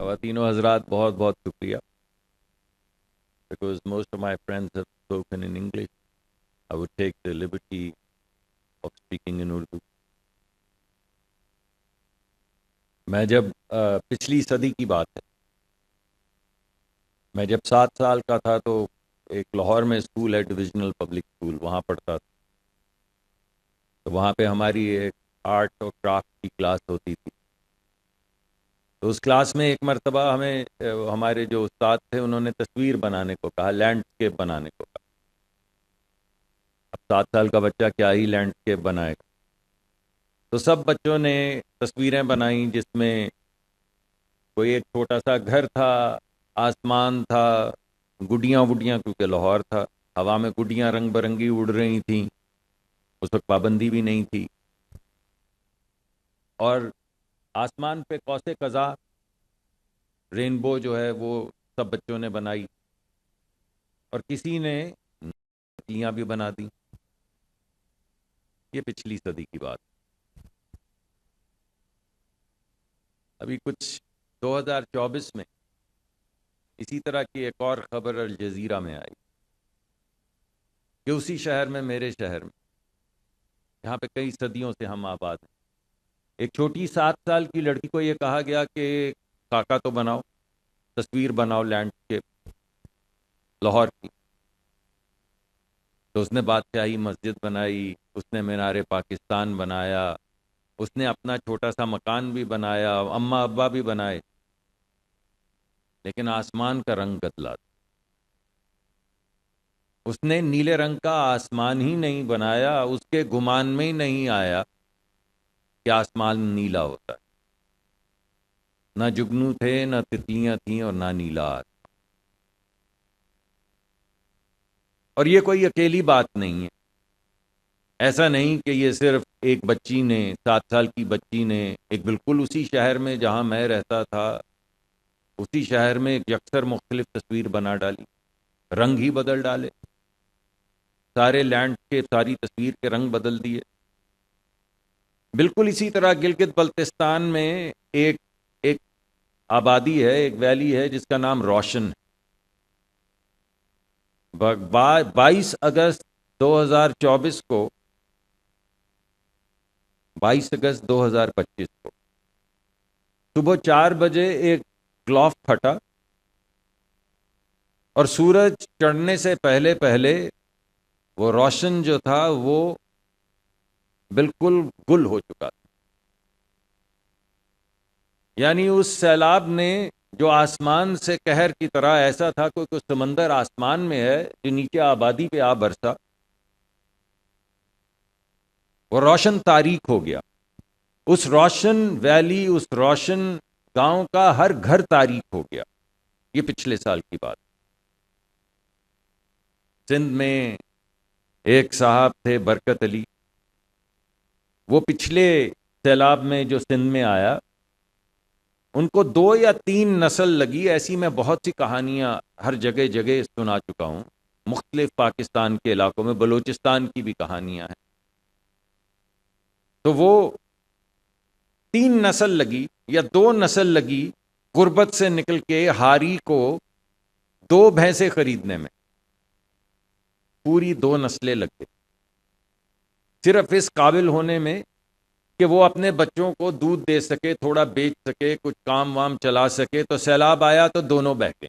خواتین و حضرات، بہت بہت شکریہ. Because most of my friends have spoken in English, I would take the liberty of speaking in Urdu. میں جب پچھلی صدی کی بات ہے، میں جب 7 سال کا تھا تو ایک لاہور میں اسکول ہے، ڈویژنل پبلک اسکول، وہاں پڑھتا تھا. تو وہاں پہ ہماری ایک آرٹ اور کرافٹ کی کلاس ہوتی تھی. تو اس کلاس میں ایک مرتبہ ہمیں ہمارے جو استاد تھے انہوں نے تصویر بنانے کو کہا، لینڈسکیپ بنانے کو کہا. اب 7 سال کا بچہ کیا ہی لینڈسکیپ بنائے گا. تو سب بچوں نے تصویریں بنائیں جس میں کوئی ایک چھوٹا سا گھر تھا، آسمان تھا، گڈیاں وڈیاں، کیونکہ لاہور تھا، ہوا میں گڈیاں رنگ برنگی اڑ رہی تھیں، اس وقت پابندی بھی نہیں تھی. اور آسمان پہ قوس قزح، رینبو جو ہے وہ سب بچوں نے بنائی، اور کسی نے مچھلیاں بھی بنا دی. یہ پچھلی صدی کی بات. ابھی کچھ 2024 میں اسی طرح کی ایک اور خبر الجزیرہ میں آئی کہ اسی شہر میں، میرے شہر میں، یہاں پہ کئی صدیوں سے ہم آباد ہیں، ایک چھوٹی 7 سال کی لڑکی کو یہ کہا گیا کہ خاکہ تو بناؤ، تصویر بناؤ لینڈسکیپ لاہور کی. تو اس نے بادشاہی مسجد بنائی، اس نے مینار پاکستان بنایا، اس نے اپنا چھوٹا سا مکان بھی بنایا، اماں ابا بھی بنائے، لیکن آسمان کا رنگ بدلا. اس نے نیلے رنگ کا آسمان ہی نہیں بنایا، اس کے گمان میں ہی نہیں آیا کہ آسمان نیلا ہوتا ہے. نہ جگنو تھے، نہ تتلیاں تھیں، اور نہ نیلا. اور یہ کوئی اکیلی بات نہیں ہے. ایسا نہیں کہ یہ صرف ایک بچی نے، 7 سال کی بچی نے، ایک بالکل اسی شہر میں جہاں میں رہتا تھا، اسی شہر میں ایک یکسر مختلف تصویر بنا ڈالی، رنگ ہی بدل ڈالے، سارے لینڈ کے، ساری تصویر کے رنگ بدل دیے. بالکل اسی طرح گلگت بلتستان میں ایک ایک آبادی ہے، ایک ویلی ہے جس کا نام روشن ہے. 22 اگست 2024 کو، 22 اگست 2025 کو صبح 4 بجے ایک گلوف پھٹا، اور سورج چڑھنے سے پہلے پہلے وہ روشن جو تھا وہ بالکل گل ہو چکا تھا. یعنی اس سیلاب نے جو آسمان سے قہر کی طرح، ایسا تھا کوئی سمندر آسمان میں ہے جو نیچے آبادی پہ آ برسا، وہ روشن تاریک ہو گیا. اس روشن ویلی، اس روشن گاؤں کا ہر گھر تاریک ہو گیا. یہ پچھلے سال کی بات. سندھ میں ایک صاحب تھے برکت علی، وہ پچھلے سیلاب میں جو سندھ میں آیا، ان کو 2 یا 3 نسل لگی. ایسی میں بہت سی کہانیاں ہر جگہ جگہ سنا چکا ہوں، مختلف پاکستان کے علاقوں میں، بلوچستان کی بھی کہانیاں ہیں. تو وہ 3 نسل لگی یا 2 نسل لگی غربت سے نکل کے ہاری کو 2 بھینسیں خریدنے میں. پوری 2 نسلیں لگ گئی صرف اس قابل ہونے میں کہ وہ اپنے بچوں کو دودھ دے سکے، تھوڑا بیچ سکے، کچھ کام وام چلا سکے. تو سیلاب آیا تو دونوں بہہ گئے،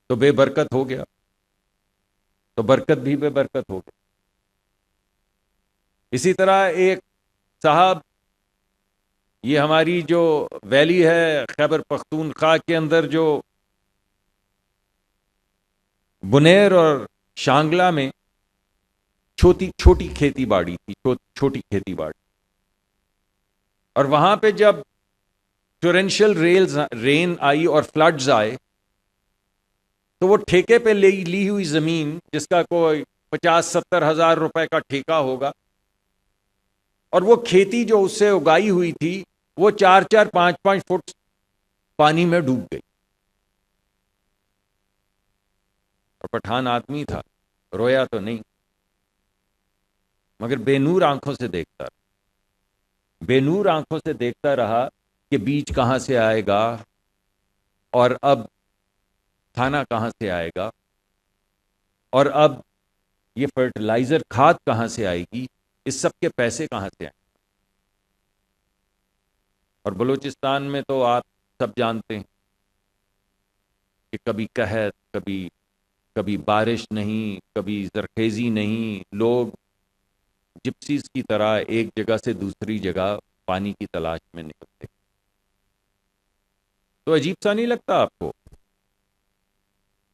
تو بے برکت ہو گیا، تو برکت بھی بے برکت ہو گئی. اسی طرح ایک صاحب، یہ ہماری جو ویلی ہے خیبر پختونخوا کے اندر، جو بنیر اور شانگلہ میں چھوٹی چھوٹی کھیتی باڑی تھی، چھوٹی کھیتی باڑی. اور وہاں پہ جب ٹورینشل رین آئی اور فلڈز آئے، تو وہ ٹھیکے پہ لی ہوئی زمین، جس کا کوئی 50-70 ہزار روپے کا ٹھیکہ ہوگا، اور وہ کھیتی جو اس سے اگائی ہوئی تھی، وہ 4-4 5-5 فٹ پانی میں ڈوب گئی. اور پٹھان آدمی تھا، رویا تو نہیں، مگر بے نور آنکھوں سے دیکھتا رہا، بے نور آنکھوں سے دیکھتا رہا کہ بیج کہاں سے آئے گا اور اب کھانا کہاں سے آئے گا اور اب یہ فرٹیلائزر کھاد کہاں سے آئے گی، اس سب کے پیسے کہاں سے آئیں؟ اور بلوچستان میں تو آپ سب جانتے ہیں کہ کبھی قحط، کبھی بارش نہیں، کبھی زرخیزی نہیں، لوگ جپسیز کی طرح ایک جگہ سے دوسری جگہ پانی کی تلاش میں نکلتے. تو عجیب سا نہیں لگتا آپ کو؟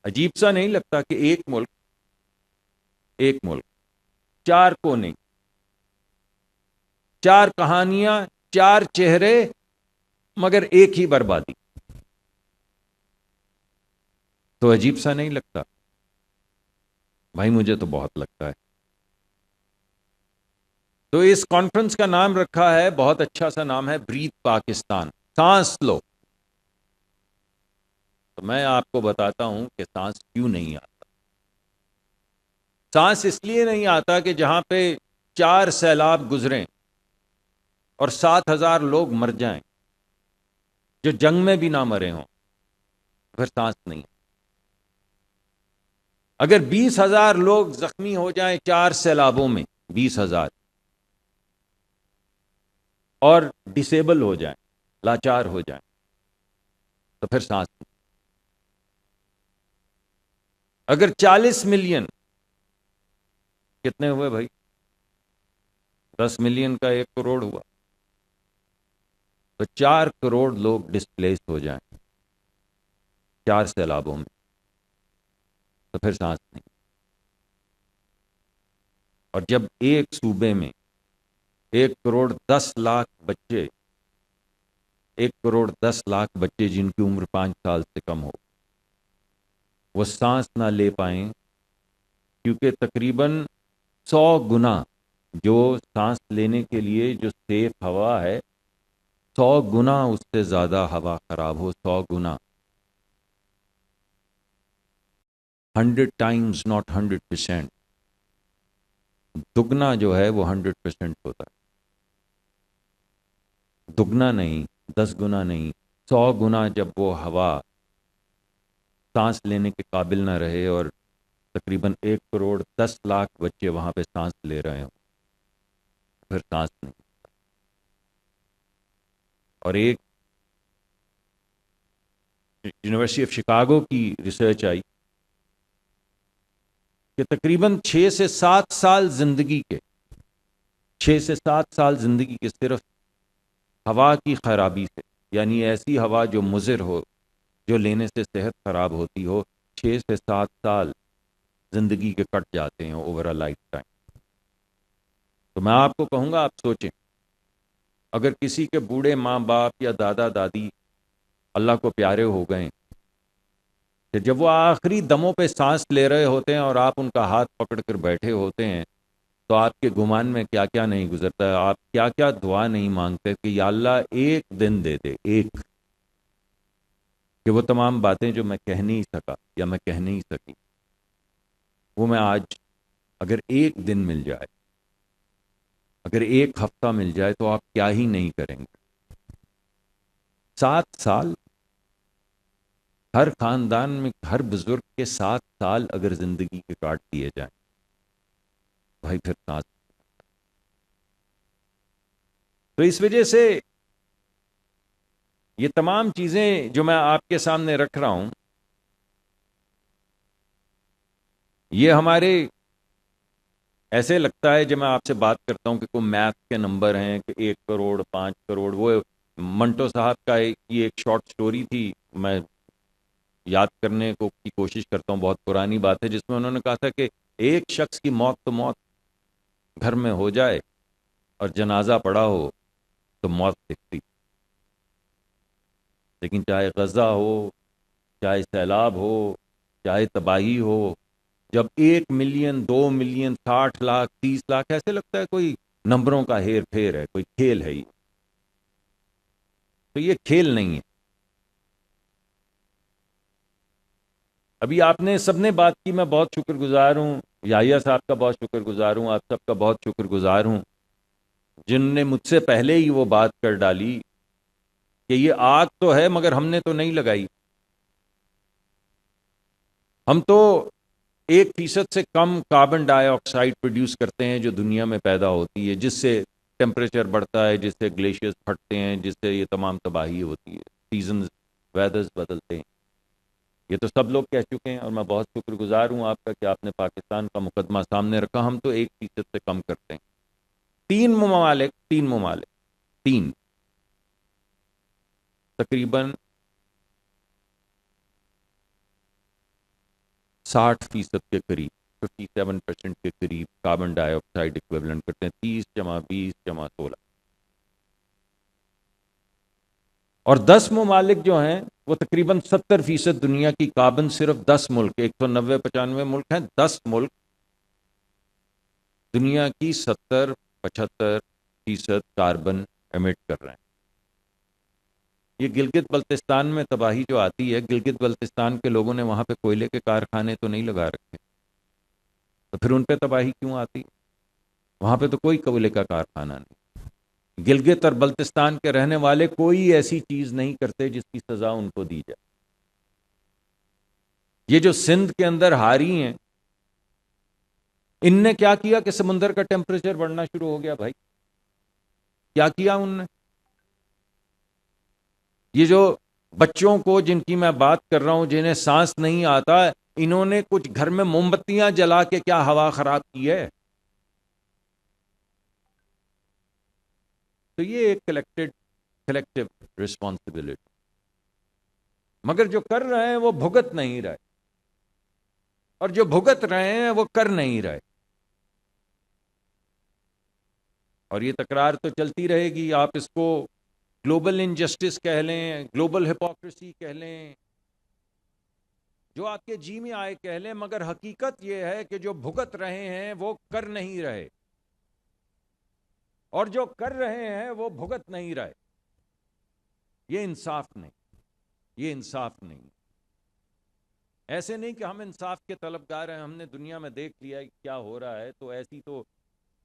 عجیب سا نہیں لگتا کہ ایک ملک 4 کونے، 4 کہانیاں، 4 چہرے، مگر ایک ہی بربادی. تو عجیب سا نہیں لگتا؟ بھائی مجھے تو بہت لگتا ہے. تو اس کانفرنس کا نام رکھا ہے، بہت اچھا سا نام ہے، بریتھ پاکستان، سانس لو. تو میں آپ کو بتاتا ہوں کہ سانس کیوں نہیں آتا. سانس اس لیے نہیں آتا کہ جہاں پہ 4 سیلاب گزریں اور 7,000 لوگ مر جائیں، جو جنگ میں بھی نہ مرے ہوں، پھر سانس نہیں. اگر 20,000 لوگ زخمی ہو جائیں 4 سیلابوں میں، 20,000، اور ڈسیبل ہو جائیں، لاچار ہو جائیں، تو پھر سانس نہیں. اگر 40 ملین، کتنے ہوئے بھائی؟ 10 ملین کا 1 کروڑ ہوا، تو 4 کروڑ لوگ ڈسپلیس ہو جائیں 4 سیلابوں میں، تو پھر سانس نہیں. اور جب ایک صوبے میں 1,10,00,000 بچے، 1,10,00,000 بچے جن کی عمر 5 سال سے کم ہو، وہ سانس نہ لے پائیں، کیونکہ تقریباً 100 گنا جو سانس لینے کے لیے جو سیف ہوا ہے، 100 گنا اس سے زیادہ ہوا خراب ہو، 100 گنا، 100 ٹائمز، ناٹ 100%، دگنا جو ہے وہ 100% ہوتا ہے، دگنا نہیں، 10 گنا نہیں، 100 گنا جب وہ ہوا سانس لینے کے قابل نہ رہے اور تقریباً 1,10,00,000 بچے وہاں پہ سانس لے رہے ہوں، پھر سانس نہیں. اور ایک یونیورسٹی آف شکاگو کی ریسرچ آئی کہ تقریباً 6 سے 7 سال زندگی کے، 6 سے 7 سال زندگی کے صرف ہوا کی خرابی سے، یعنی ایسی ہوا جو مضر ہو، جو لینے سے صحت خراب ہوتی ہو، 6 سے 7 سال زندگی کے کٹ جاتے ہیں اوور اے لائف ٹائم. تو میں آپ کو کہوں گا، آپ سوچیں، اگر کسی کے بوڑھے ماں باپ یا دادا دادی اللہ کو پیارے ہو گئے، کہ جب وہ آخری دموں پہ سانس لے رہے ہوتے ہیں اور آپ ان کا ہاتھ پکڑ کر بیٹھے ہوتے ہیں، تو آپ کے گمان میں کیا کیا نہیں گزرتا ہے، آپ کیا کیا دعا نہیں مانگتے کہ یا اللہ ایک دن دے دے، ایک، کہ وہ تمام باتیں جو میں کہہ نہیں سکا یا میں کہہ نہیں سکی، وہ میں آج، اگر ایک دن مل جائے، اگر ایک ہفتہ مل جائے، تو آپ کیا ہی نہیں کریں گے. 7 سال، ہر خاندان میں ہر بزرگ کے 7 سال اگر زندگی کے کاٹ دیے جائیں، بھائی پھر سانس. تو اس وجہ سے یہ تمام چیزیں جو میں آپ کے سامنے رکھ رہا ہوں، یہ ہمارے، ایسے لگتا ہے جب میں آپ سے بات کرتا ہوں کہ کوئی میتھ کے نمبر ہیں کہ 1 کروڑ، 5 کروڑ. وہ منٹو صاحب کا یہ ایک شارٹ سٹوری تھی، میں یاد کرنے کی کوشش کرتا ہوں، بہت پرانی بات ہے، جس میں انہوں نے کہا تھا کہ ایک شخص کی موت تو موت گھر میں ہو جائے اور جنازہ پڑا ہو تو موت دکھتی، لیکن چاہے غزہ ہو، چاہے سیلاب ہو، چاہے تباہی ہو، جب 1 ملین، 2 ملین، 60 لاکھ، 30 لاکھ، ایسے لگتا ہے کوئی نمبروں کا ہیر پھیر ہے، کوئی کھیل ہے یہ. تو یہ کھیل نہیں ہے. ابھی آپ نے سب نے بات کی، میں بہت شکر گزار ہوں، یحییٰ صاحب کا بہت شکر گزار ہوں، آپ سب کا بہت شکر گزار ہوں، جن نے مجھ سے پہلے ہی وہ بات کر ڈالی کہ یہ آگ تو ہے مگر ہم نے تو نہیں لگائی. ہم تو 1% سے کم کاربن ڈائی آکسائڈ پروڈیوس کرتے ہیں جو دنیا میں پیدا ہوتی ہے، جس سے ٹیمپریچر بڑھتا ہے، جس سے گلیشیئرز پھٹتے ہیں، جس سے یہ تمام تباہی ہوتی ہے، سیزنز ویدرز بدلتے ہیں. یہ تو سب لوگ کہہ چکے ہیں، اور میں بہت شکر گزار ہوں آپ کا کہ آپ نے پاکستان کا مقدمہ سامنے رکھا. ہم تو 1% سے کم کرتے ہیں. تین ممالک تقریباً 60% کے قریب، 57% کے قریب کاربن ڈائی آکسائڈ ایکویولنٹ کرتے ہیں. 30+20+16. اور 10 ممالک جو ہیں وہ تقریباً 70% دنیا کی کاربن، صرف 10 ملک، 190-95 ملک ہیں، 10 ملک دنیا کی 70-75% کاربن ایمٹ کر رہے ہیں. یہ گلگت بلتستان میں تباہی جو آتی ہے، گلگت بلتستان کے لوگوں نے وہاں پہ کوئلے کے کارخانے تو نہیں لگا رکھے، تو پھر ان پہ تباہی کیوں آتی؟ وہاں پہ تو کوئی کوئلے کا کارخانہ نہیں. گلگت اور بلتستان کے رہنے والے کوئی ایسی چیز نہیں کرتے جس کی سزا ان کو دی جائے. یہ جو سندھ کے اندر ہاری ہیں، ان نے کیا کیا کہ سمندر کا ٹیمپریچر بڑھنا شروع ہو گیا؟ بھائی کیا کیا ان نے؟ یہ جو بچوں کو جن کی میں بات کر رہا ہوں، جنہیں سانس نہیں آتا، انہوں نے کچھ گھر میں موم بتیاں جلا کے کیا ہوا خراب کی ہے؟ تو یہ ایک کلیکٹیو رسپانسبلٹی. مگر جو کر رہے ہیں وہ بھگت نہیں رہے، اور جو بھگت رہے ہیں وہ کر نہیں رہے. اور یہ تکرار تو چلتی رہے گی. آپ اس کو گلوبل انجسٹس کہہ لیں، گلوبل ہپوکریسی کہہ لیں، جو آپ کے جی میں آئے کہہ لیں، مگر حقیقت یہ ہے کہ جو بھگت رہے ہیں وہ کر نہیں رہے، اور جو کر رہے ہیں وہ بھگت نہیں رہے. یہ انصاف نہیں، یہ انصاف نہیں. ایسے نہیں کہ ہم انصاف کے طلبگار ہیں، ہم نے دنیا میں دیکھ لیا کیا ہو رہا ہے، تو ایسی تو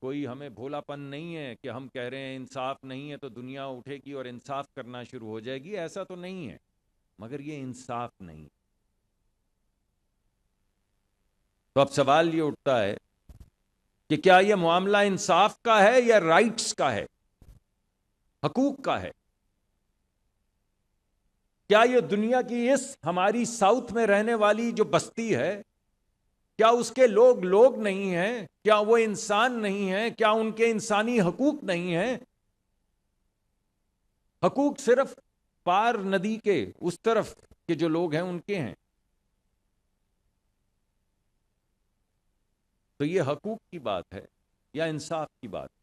کوئی ہمیں بھولا پن نہیں ہے کہ ہم کہہ رہے ہیں انصاف نہیں ہے تو دنیا اٹھے گی اور انصاف کرنا شروع ہو جائے گی. ایسا تو نہیں ہے، مگر یہ انصاف نہیں. تو اب سوال یہ اٹھتا ہے کہ کیا یہ معاملہ انصاف کا ہے یا رائٹس کا ہے، حقوق کا ہے؟ کیا یہ دنیا کی اس ہماری ساؤتھ میں رہنے والی جو بستی ہے، کیا اس کے لوگ نہیں ہیں؟ کیا وہ انسان نہیں ہیں؟ کیا ان کے انسانی حقوق نہیں ہیں؟ حقوق صرف پار ندی کے اس طرف کے جو لوگ ہیں ان کے ہیں. تو یہ حقوق کی بات ہے یا انصاف کی بات ہے،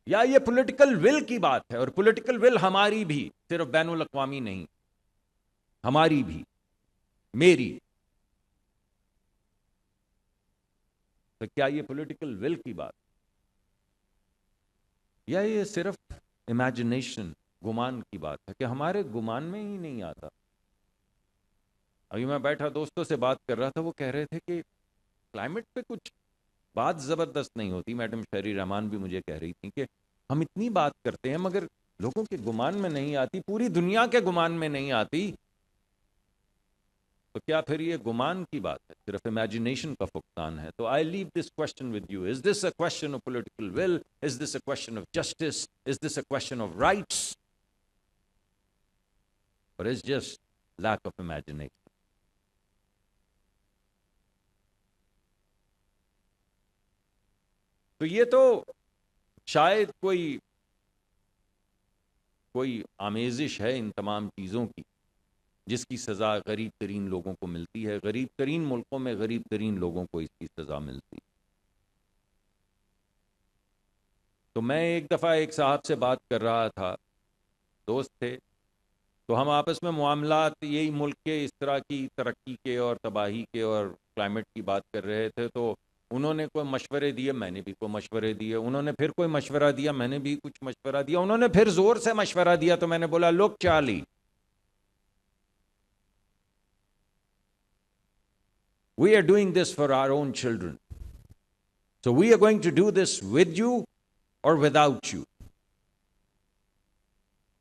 یا یہ پولیٹیکل ول کی بات ہے؟ اور پولیٹیکل ول ہماری بھی، صرف بین الاقوامی نہیں، ہماری بھی، میری. تو کیا یہ پولیٹیکل ول کی بات، یا یہ صرف امیجنیشن، گمان کی بات ہے کہ ہمارے گمان میں ہی نہیں آتا؟ ابھی میں بیٹھا دوستوں سے بات کر رہا تھا، وہ کہہ رہے تھے کہ کلائمیٹ پہ کچھ بات زبردست نہیں ہوتی. میڈم شہری رحمان بھی مجھے کہہ رہی تھی کہ ہم اتنی بات کرتے ہیں مگر لوگوں کے گمان میں نہیں آتی، پوری دنیا کے گمان میں نہیں آتی. تو کیا پھر یہ گمان کی بات ہے، صرف امیجنیشن کا فقدان ہے؟ تو I leave this question with you. Is this a question of political will? Is this a question of justice? Is this a question of rights? اور is just lack of imagination? تو یہ تو شاید کوئی آمیزش ہے ان تمام چیزوں کی، جس کی سزا غریب ترین لوگوں کو ملتی ہے. غریب ترین ملکوں میں غریب ترین لوگوں کو اس کی سزا ملتی. تو میں ایک دفعہ ایک صاحب سے بات کر رہا تھا، دوست تھے، تو ہم آپس میں معاملات یہی ملک کے اس طرح کی ترقی کے اور تباہی کے اور کلائمیٹ کی بات کر رہے تھے. تو انہوں نے کوئی مشورے دیے، میں نے بھی کوئی مشورے دیے، انہوں نے پھر کوئی مشورہ دیا، میں نے بھی کچھ مشورہ دیا، انہوں نے پھر زور سے مشورہ دیا. تو میں نے بولا لوک Charlie, we are doing this for our own children. So we are going to do this with you or without you.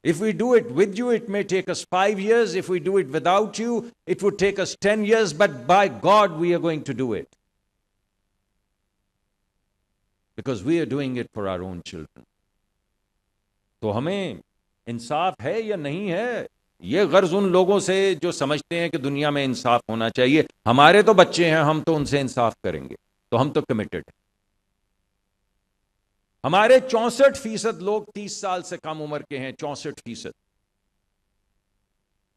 If we do it with you, it may take us 5 years. If we do it without you, it would take us 10 years. But by God, we are going to do it. Because we are doing it for our own children. تو ہمیں انصاف ہے یا نہیں ہے؟ یہ غرض ان لوگوں سے جو سمجھتے ہیں کہ دنیا میں انصاف ہونا چاہیے. ہمارے تو بچے ہیں، ہم تو ان سے انصاف کریں گے. تو ہم تو کمیٹڈ ہیں. ہمارے 64% لوگ 30 سال سے کم عمر کے ہیں. 64%.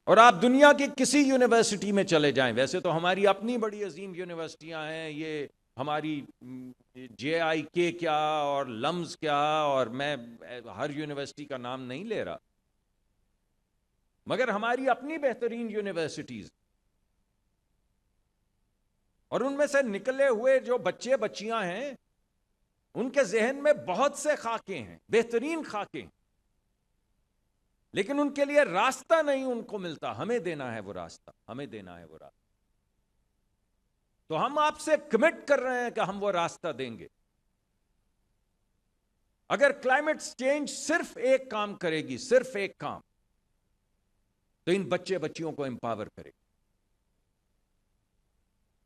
اور آپ دنیا کی کسی یونیورسٹی میں چلے جائیں، ویسے تو ہماری اپنی بڑی عظیم یونیورسٹیاں ہیں، یہ ہماری جے آئی کے کیا اور لمز کیا، اور میں ہر یونیورسٹی کا نام نہیں لے رہا، مگر ہماری اپنی بہترین یونیورسٹیز، اور ان میں سے نکلے ہوئے جو بچے بچیاں ہیں، ان کے ذہن میں بہت سے خاکے ہیں، بہترین خاکے ہیں، لیکن ان کے لیے راستہ نہیں ان کو ملتا. ہمیں دینا ہے وہ راستہ، ہمیں دینا ہے وہ راستہ. تو ہم آپ سے کمٹ کر رہے ہیں کہ ہم وہ راستہ دیں گے. اگر کلائمیٹ چینج صرف ایک کام کرے گی، صرف ایک کام، تو ان بچے بچیوں کو امپاور کرے گی.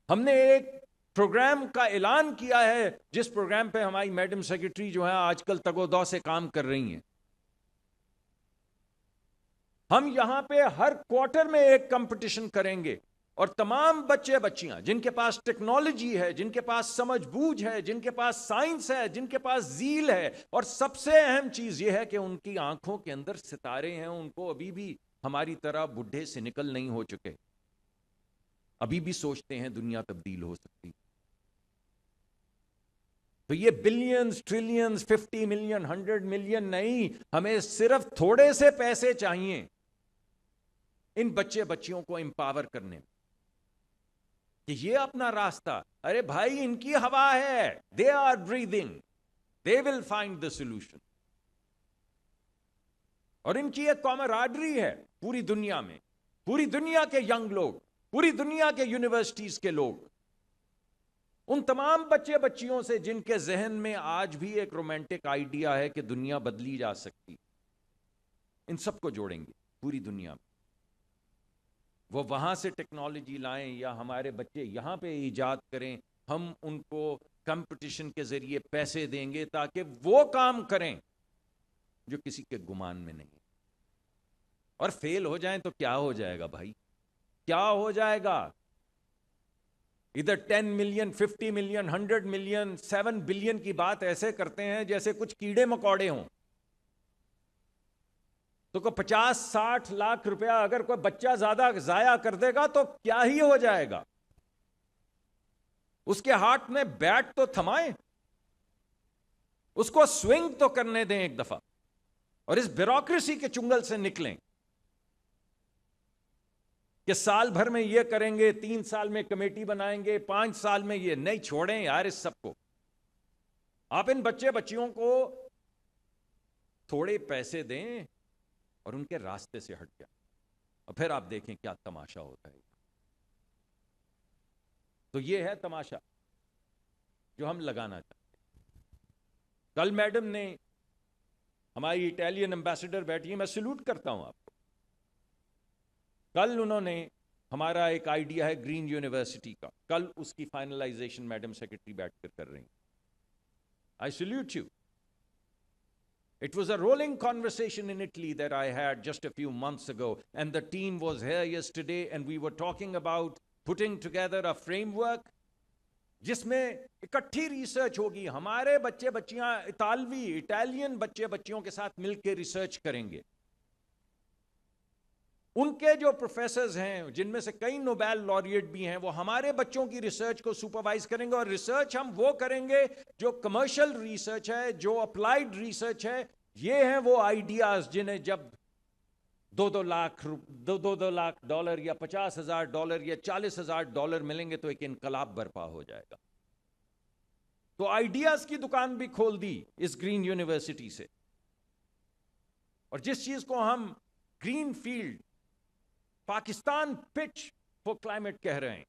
ہم نے ایک پروگرام کا اعلان کیا ہے، جس پروگرام پہ ہماری میڈم سیکرٹری جو ہے آج کل تگ و دو سے کام کر رہی ہیں. ہم یہاں پہ ہر کوارٹر میں ایک کمپٹیشن کریں گے، اور تمام بچے بچیاں جن کے پاس ٹیکنالوجی ہے، جن کے پاس سمجھ بوجھ ہے، جن کے پاس سائنس ہے، جن کے پاس ذیل ہے، اور سب سے اہم چیز یہ ہے کہ ان کی آنکھوں کے اندر ستارے ہیں، ان کو ابھی بھی ہماری طرح بڈھے سے نکل نہیں ہو چکے، ابھی بھی سوچتے ہیں دنیا تبدیل ہو سکتی. تو یہ بلینز، ٹریلینز، 50 ملین، 100 ملین نہیں، ہمیں صرف تھوڑے سے پیسے چاہیے ان بچے بچیوں کو امپاور کرنے میں، کہ یہ اپنا راستہ. ارے بھائی، ان کی ہوا ہے، they are breathing, they will find the solution. اور ان کی ایک کامراڈری ہے پوری دنیا میں، پوری دنیا کے ینگ لوگ، پوری دنیا کے یونیورسٹیز کے لوگ، ان تمام بچے بچیوں سے جن کے ذہن میں آج بھی ایک رومانٹک آئیڈیا ہے کہ دنیا بدلی جا سکتی، ان سب کو جوڑیں گے پوری دنیا میں. وہ وہاں سے ٹیکنالوجی لائیں یا ہمارے بچے یہاں پہ ایجاد کریں، ہم ان کو کمپٹیشن کے ذریعے پیسے دیں گے تاکہ وہ کام کریں جو کسی کے گمان میں نہیں. اور فیل ہو جائیں تو کیا ہو جائے گا بھائی؟ کیا ہو جائے گا؟ ادھر 10 ملین، 50 ملین، 100 ملین، 7 بلین کی بات ایسے کرتے ہیں جیسے کچھ کیڑے مکوڑے ہوں. تو کوئی 50-60 لاکھ روپیہ اگر کوئی بچہ زیادہ ضائع کر دے گا تو کیا ہی ہو جائے گا؟ اس کے ہاتھ میں بیٹ تو تھمائیں، اس کو سوئنگ تو کرنے دیں ایک دفعہ، اور اس بیوروکریسی کے چنگل سے نکلیں کہ سال بھر میں یہ کریں گے، 3 سال میں کمیٹی بنائیں گے، 5 سال میں یہ. نہیں، چھوڑیں یار اس سب کو. آپ ان بچے بچیوں کو تھوڑے پیسے دیں اور ان کے راستے سے ہٹ جائیں، اور پھر آپ دیکھیں کیا تماشا ہوتا ہے. تو یہ ہے تماشا جو ہم لگانا چاہتے ہیں. کل میڈم نے، ہماری اٹالین ایمبیسڈر بیٹھی ہے، میں سلوٹ کرتا ہوں آپ کو. کل انہوں نے ہمارا ایک آئیڈیا ہے گرین یونیورسٹی کا، کل اس کی فائنلائزیشن میڈم سیکرٹری بیٹھ کر کر رہی ہیں. I salute you. It was a rolling conversation in Italy that I had just a few months ago, and the team was here yesterday, and we were talking about putting together a framework جس میں اکٹھی research ہوگی. ہمارے بچے بچیاں Italian بچے بچیوں کے ساتھ مل کے ریسرچ کریں گے. ان کے جو پروفیسرز ہیں، جن میں سے کئی نوبیل laureate بھی ہیں، وہ ہمارے بچوں کی ریسرچ کو سپروائز کریں گے. اور ریسرچ ہم وہ کریں گے جو کمرشل ریسرچ ہے، جو اپلائیڈ ریسرچ ہے. یہ ہیں وہ آئیڈیاز جنہیں جب دو لاکھ ڈالر یا $50,000 یا $40,000 ملیں گے تو ایک انقلاب برپا ہو جائے گا. تو آئیڈیاز کی دکان بھی کھول دی اس گرین یونیورسٹی سے. اور جس چیز کو ہم green field, Pakistan pitch for climate کہہ رہے ہیں،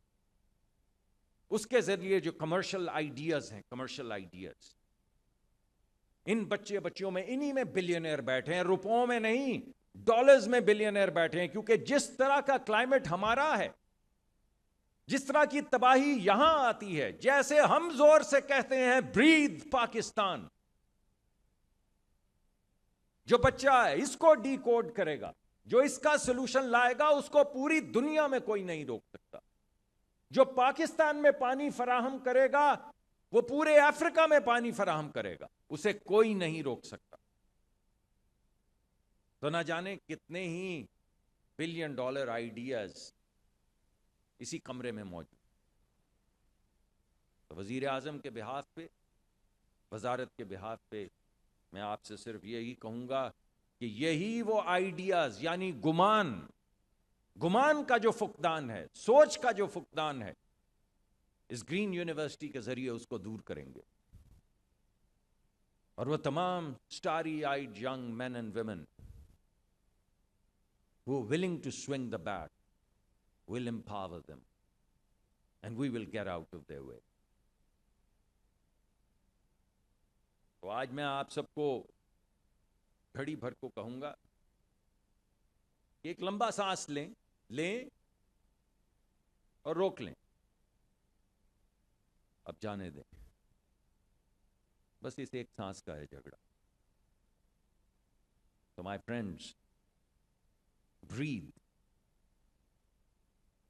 اس کے ذریعے جو کمرشل آئیڈیاز ہیں، کمرشل آئیڈیاز، ان بچے بچیوں میں، انہی میں بلینئر بیٹھے ہیں، روپوں میں نہیں. ڈالرز میں بلینئر بیٹھے ہیں، کیونکہ جس طرح کا کلائمیٹ ہمارا ہے، جس طرح کی تباہی یہاں آتی ہے، جیسے ہم زور سے کہتے ہیں بریتھ پاکستان، جو بچہ ہے اس کو ڈی کوڈ کرے گا، جو اس کا سلوشن لائے گا، اس کو پوری دنیا میں کوئی نہیں روک سکتا۔ جو پاکستان میں پانی فراہم کرے گا وہ پورے افریقہ میں پانی فراہم کرے گا، اسے کوئی نہیں روک سکتا۔ تو نہ جانے کتنے ہی بلین ڈالر آئیڈیاز اسی کمرے میں موجود۔ تو وزیر اعظم کے بہاف پہ، وزارت کے بہاف پہ میں آپ سے صرف یہی کہوں گا کہ یہی وہ آئیڈیاز، یعنی گمان کا جو فقدان ہے، سوچ کا جو فقدان ہے، اس گرین یونیورسٹی کے ذریعے اس کو دور کریں گے، اور وہ تمام starry eyed young men and women who are willing to swing the bat, will empower them, and we will get out of their way. تو آج میں آپ سب کو گھڑی بھر کو کہوں گا کہ ایک لمبا سانس لیں اور روک لیں، اب جانے دیں، بس اس ایک سانس کا ہے جھگڑا۔ تو my friends,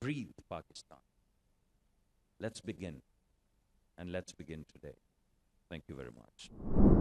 breathe Pakistan. Let's begin, and let's begin today. Thank you very much.